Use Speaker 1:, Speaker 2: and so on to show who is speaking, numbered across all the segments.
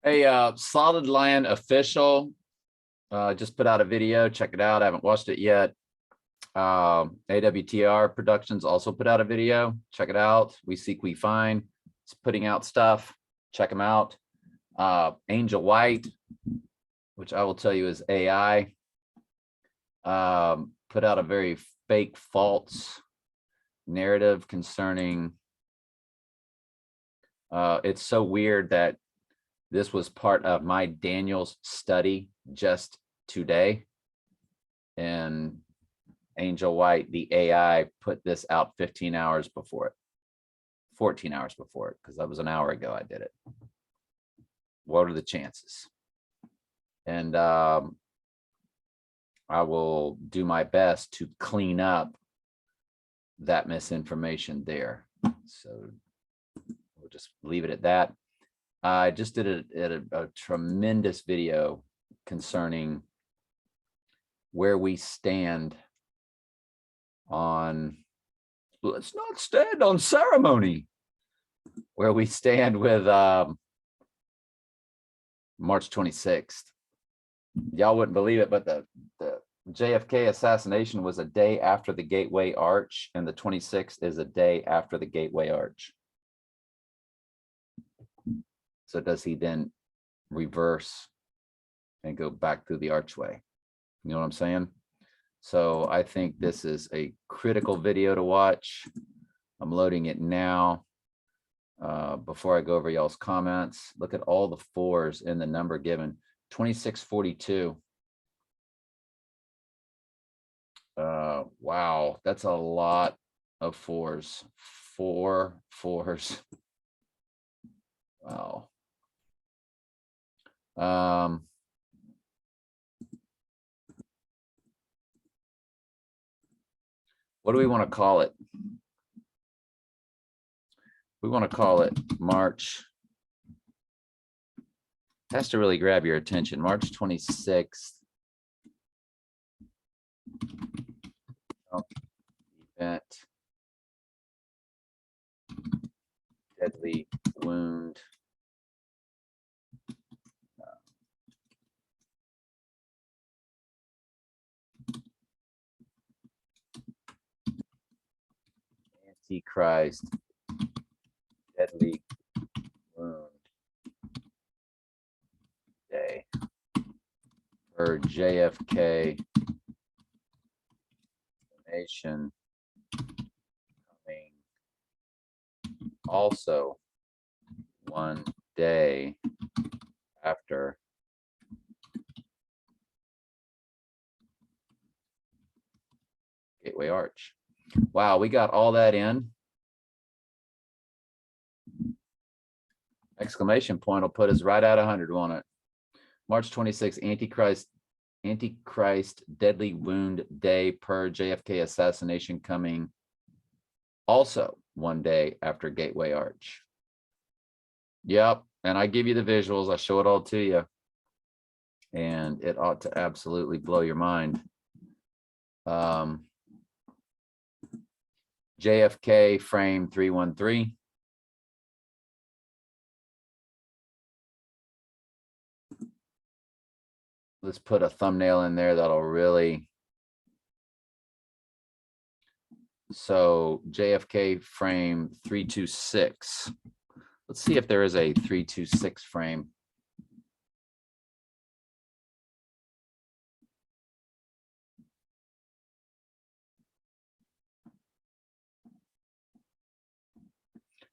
Speaker 1: Hey, Solid Land Official just put out a video. Check it out. I haven't watched it yet. AWTR Productions also put out a video. Check it out. We Seek, We Find. It's putting out stuff. Check them out. Angel White, which I will tell you is AI, put out a very fake, false narrative concerning. It's so weird that this was part of my Daniels study just today. And Angel White, the AI, put this out 15 hours before it, 14 hours before it, because that was an hour ago I did it. What are the chances? And I will do my best to clean up that misinformation there. So we'll just leave it at that. I just did a tremendous video concerning where we stand on, let's not stand on ceremony, where we stand with March 26th. Y'all wouldn't believe it, but the JFK assassination was a day after the Gateway Arch, and the 26th is a day after the Gateway Arch. So does he then reverse and go back through the archway? You know what I'm saying? So I think this is a critical video to watch. I'm loading it now. Before I go over y'all's comments, look at all the fours in the number given. 2642. Wow, that's a lot of fours. 4 fours. Wow. What do we want to call it? We want to call it March. It has to really grab your attention. March 26th. Event. Deadly wound. Antichrist. Deadly wound day for JFK nation coming also one day after Gateway Arch. Wow, we got all that in. Exclamation point will put us right at 100, won't it? March 26th, Antichrist Deadly Wound Day per JFK assassination coming also one day after Gateway Arch. Yep, and I give you the visuals. I show it all to you. And it ought to absolutely blow your mind. JFK frame 313. Let's put a thumbnail in there that'll really. So JFK frame 326. Let's see if there is a 326 frame.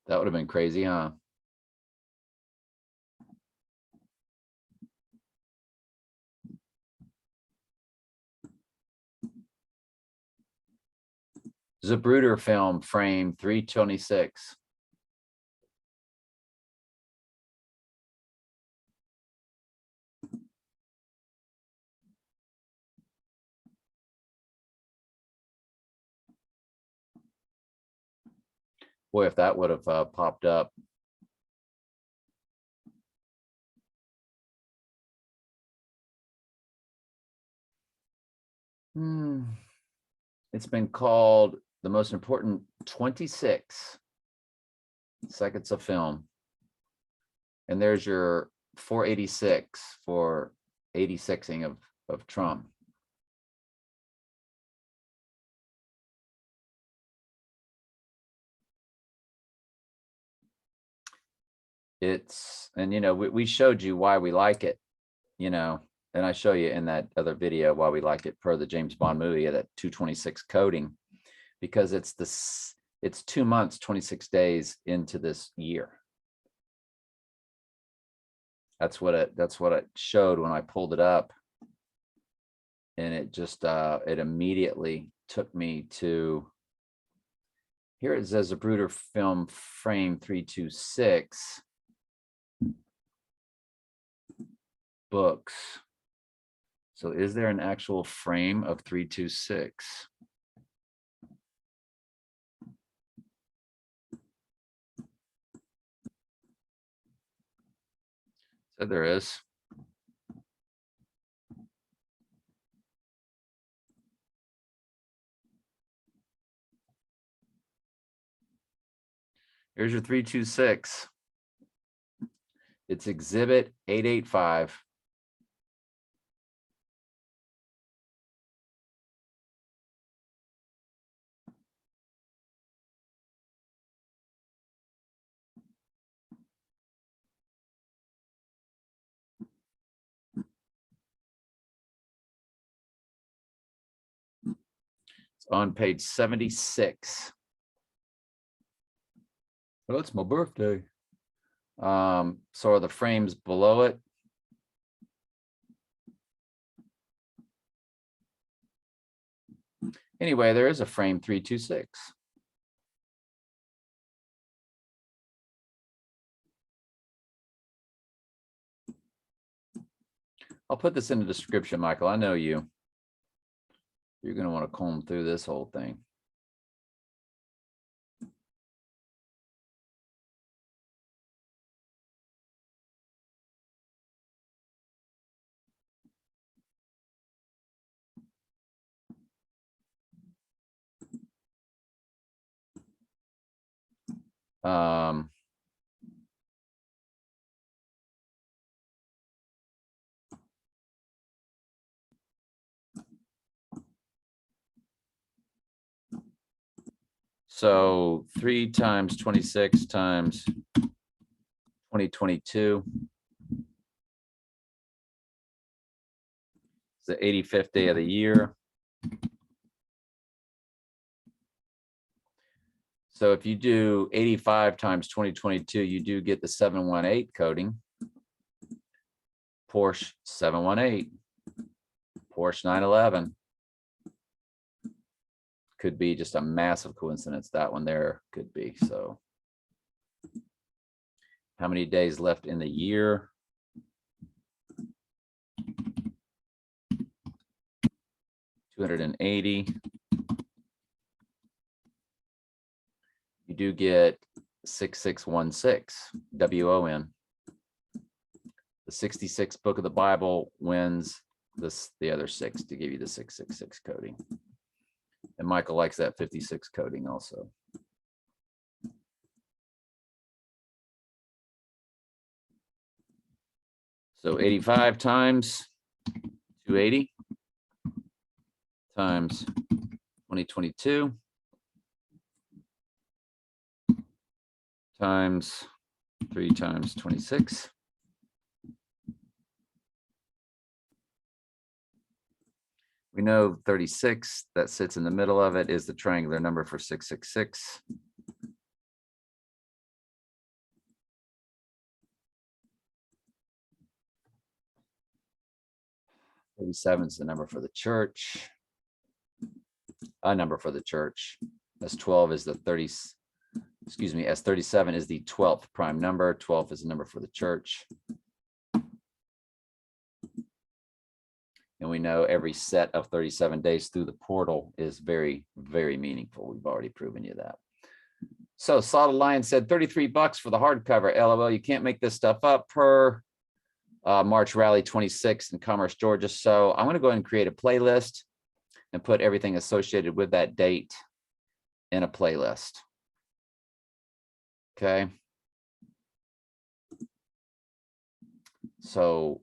Speaker 1: That would have been crazy, huh? Zapruder film frame 326. Boy, if that would have popped up. It's been called the most important 26 seconds of film. And there's your 486 for 86ing of Trump. It's, and you know, we showed you why we like it, you know, and I show you in that other video why we like it per the James Bond movie, that 226 coding, because it's 2 months, 26 days into this year. That's what it showed when I pulled it up. And it just, it immediately took me to, here it says Zapruder film frame 326 books. So is there an actual frame of 326? So there is. Here's your 326. It's exhibit 885. It's on page 76. Oh, it's my birthday. So are the frames below it? Anyway, there is a frame 326. I'll put this in the description, Michael. I know you. You're going to want to comb through this whole thing. So 3 times 26 times 2022. It's the 85th day of the year. So if you do 85 times 2022, you do get the 718 coding. Porsche 718, Porsche 911. Could be just a massive coincidence. That one there could be. So how many days left in the year? $280. You do get 6616 WON. The 66th book of the Bible wins the other 6 to give you the 666 coding. And Michael likes that 56 coding also. So 85 times 280 times 2022 times 3 times 26. We know 36 that sits in the middle of it is the triangular number for 666. 37 is the number for the church. A number for the church. As 12 is the 30, excuse me, as 37 is the 12th prime number. 12 is the number for the church. And we know every set of 37 days through the portal is very, very meaningful. We've already proven you that. So Solid Lion said $33 for the hardcover. LOL, you can't make this stuff up per March Rally 26 in Commerce, Georgia. So I'm going to go ahead and create a playlist and put everything associated with that date in a playlist. Okay. So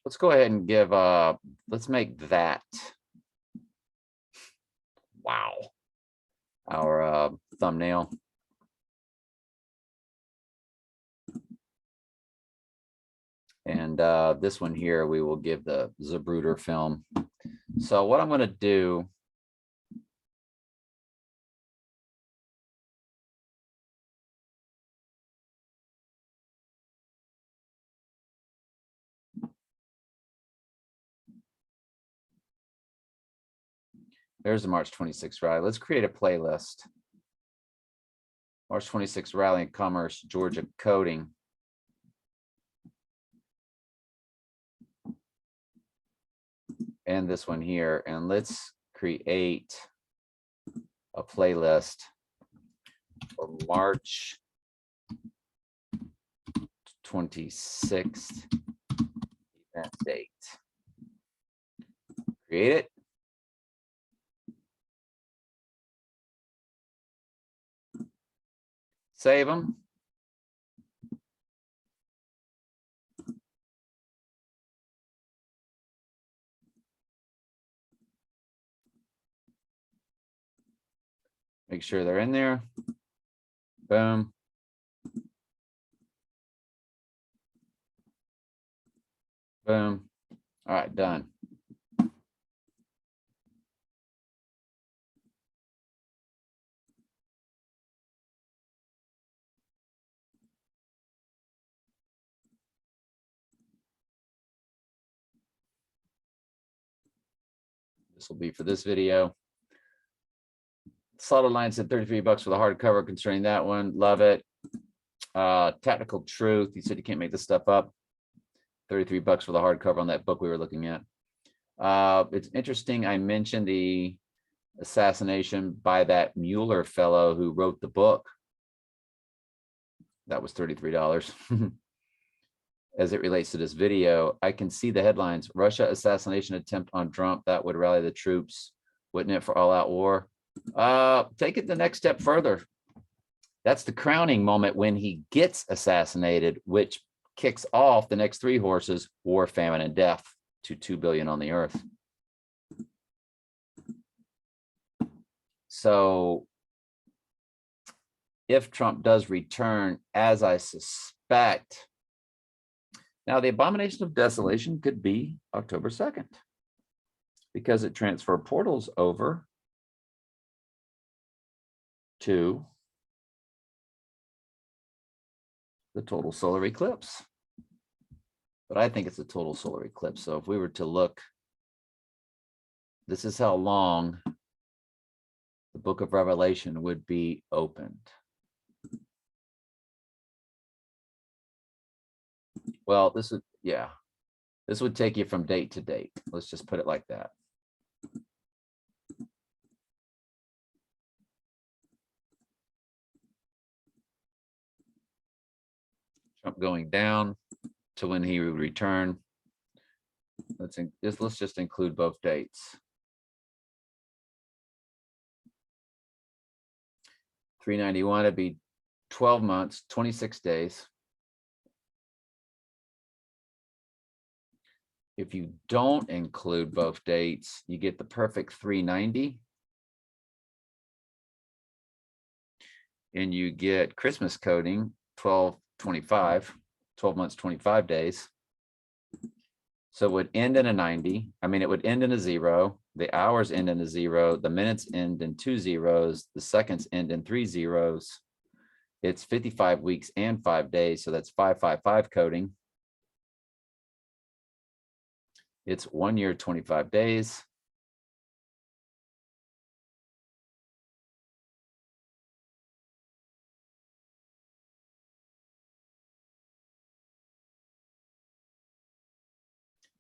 Speaker 1: let's go ahead and give, let's make that, wow, our thumbnail. And this one here, we will give the Zapruder film. So what I'm going to do, there's the March 26th rally. Let's create a playlist. March 26th rally in Commerce, Georgia coding. And this one here. And let's create a playlist for March 26th event date. Create it. Save them. Make sure they're in there. Boom. Boom. All right, done. This will be for this video. Solid Line said 33 bucks for the hardcover concerning that one. Love it. Tactical Truth, you said you can't make this stuff up. 33 bucks for the hardcover on that book we were looking at. It's interesting, I mentioned the assassination by that Mueller fellow who wrote the book. That was $33. As it relates to this video, I can see the headlines. Russia assassination attempt on Trump, that would rally the troops, wouldn't it, for all-out war? Take it the next step further. That's the crowning moment when he gets assassinated, which kicks off the next three horses: war, famine, and death to 2 billion on the earth. So if Trump does return, as I suspect, now the abomination of desolation could be October 2nd because it transferred portals over to the total solar eclipse. But I think it's a total solar eclipse. So if we were to look, this is how long the book of Revelation would be opened. Well, this would, yeah, this would take you from date to date. Let's just put it like that. Trump going down to when he would return. Let's just include both dates. 391 would be 12 months, 26 days. If you don't include both dates, you get the perfect 390. And you get Christmas coding, 1225, 12 months, 25 days. So it would end in a 90. I mean, it would end in a 0. The hours end in a 0. The minutes end in 2 zeros. The seconds end in 3 zeros. It's 55 weeks and 5 days. So that's 555 coding. It's 1 year, 25 days.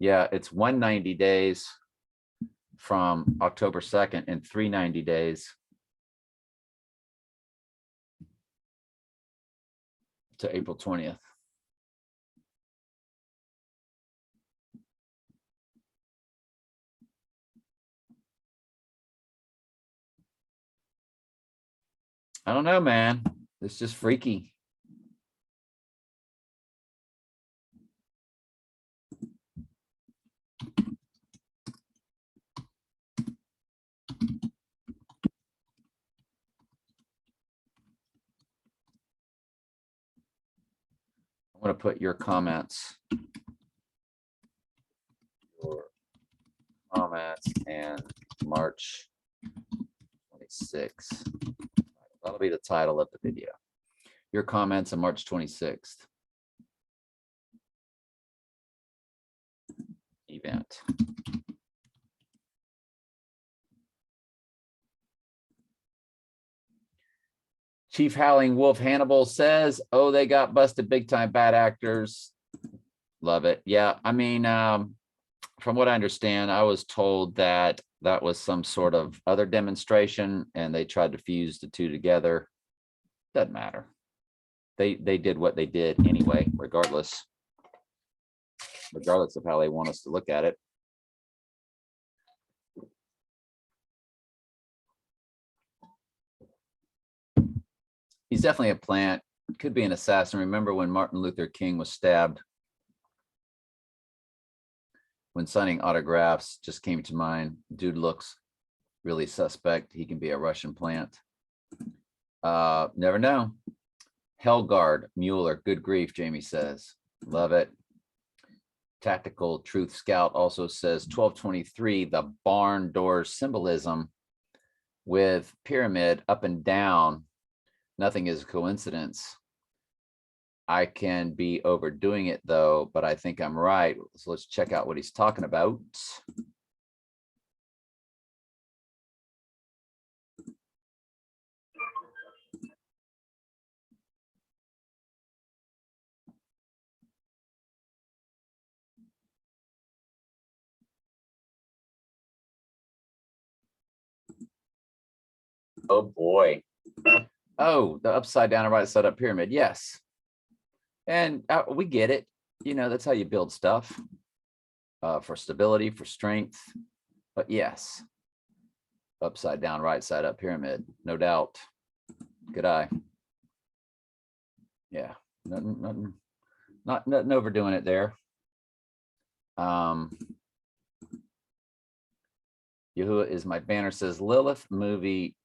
Speaker 1: Yeah, it's 190 days from October 2nd and 390 days to April 20th. I don't know, man. It's just freaky. I'm going to put your comments and March 26th. That'll be the title of the video. Your comments on March 26th event. Chief Howling Wolf Hannibal says, oh, they got busted big time, bad actors. Love it. Yeah, I mean, from what I understand, I was told that that was some sort of other demonstration and they tried to fuse the two together. Doesn't matter. They did what they did anyway, regardless of how they want us to look at it. He's definitely a plant. Could be an assassin. Remember when Martin Luther King was stabbed? When signing autographs, just came to mind. Dude looks really suspect. He can be a Russian plant. Never know. Hellguard, Mueller, good grief, Jamie says. Love it. Tactical Truth Scout also says 1223, the barn door symbolism with pyramid up and down. Nothing is a coincidence. I can be overdoing it though, but I think I'm right. So let's check out what he's talking about. Oh boy. Oh, the upside down and right side up pyramid. Yes. And we get it. You know, that's how you build stuff for stability, for strength. But yes, upside down, right side up pyramid. No doubt. Good eye. Yeah. Nothing overdoing it there. Yahuwah is my banner says Lilith movie.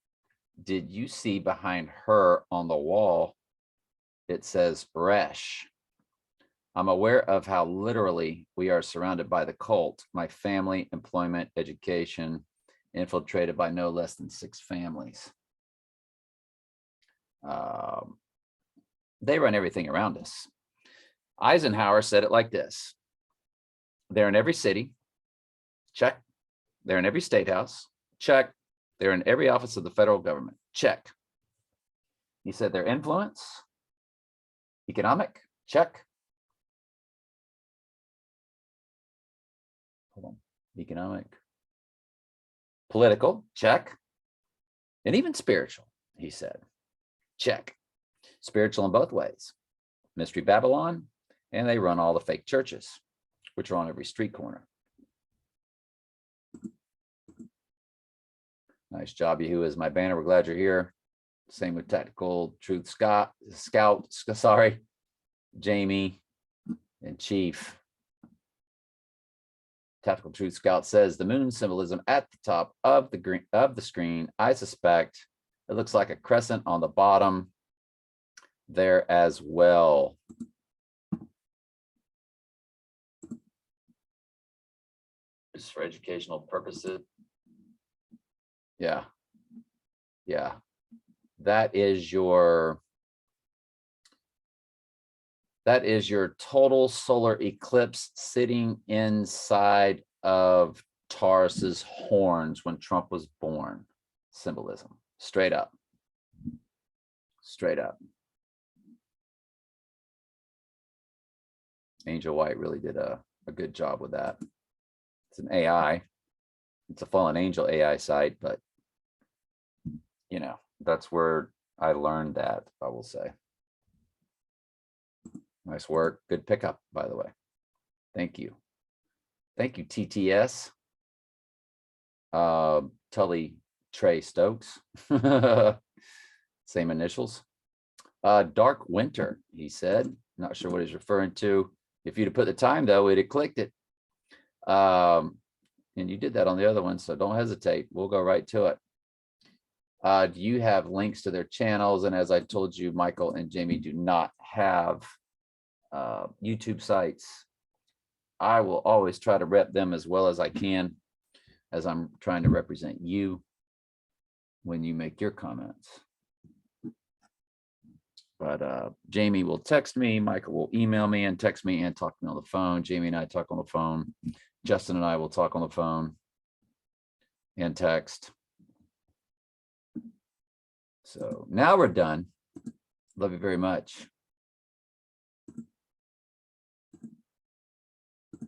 Speaker 1: Did you see behind her on the wall? It says Resh. I'm aware of how literally we are surrounded by the cult. My family, employment, education, infiltrated by no less than 6 families. They run everything around us. Eisenhower said it like this. They're in every city. Check. They're in every state house. Check. They're in every office of the federal government. Check. He said their influence, economic, check. Hold on. Economic, political, check. And even spiritual, he said, check. Spiritual in both ways. Mystery Babylon, and they run all the fake churches, which are on every street corner. Nice job, Yahuwah is my banner. We're glad you're here. Same with Tactical Truth Scout, sorry, Jamie and Chief. Tactical Truth Scout says the moon symbolism at the top of the screen. I suspect it looks like a crescent on the bottom there as well. Just for educational purposes. Yeah. Yeah. That is your total solar eclipse sitting inside of Taurus's horns when Trump was born. Symbolism. Straight up. Straight up. Angel White really did a good job with that. It's an AI. It's a fallen angel AI site, but you know, that's where I learned that, I will say. Nice work. Good pickup, by the way. Thank you. Thank you, TTS. Tully Trey Stokes. Same initials. Dark winter, he said. Not sure what he's referring to. If you'd have put the time though, we'd have clicked it. And you did that on the other one, so don't hesitate. We'll go right to it. Do you have links to their channels? And as I told you, Michael and Jamie do not have YouTube sites. I will always try to rep them as well as I can, as I'm trying to represent you when you make your comments. But Jamie will text me, Michael will email me and text me and talk to me on the phone. Jamie and I talk on the phone. Justin and I will talk on the phone and text. So now we're done. Love you very much.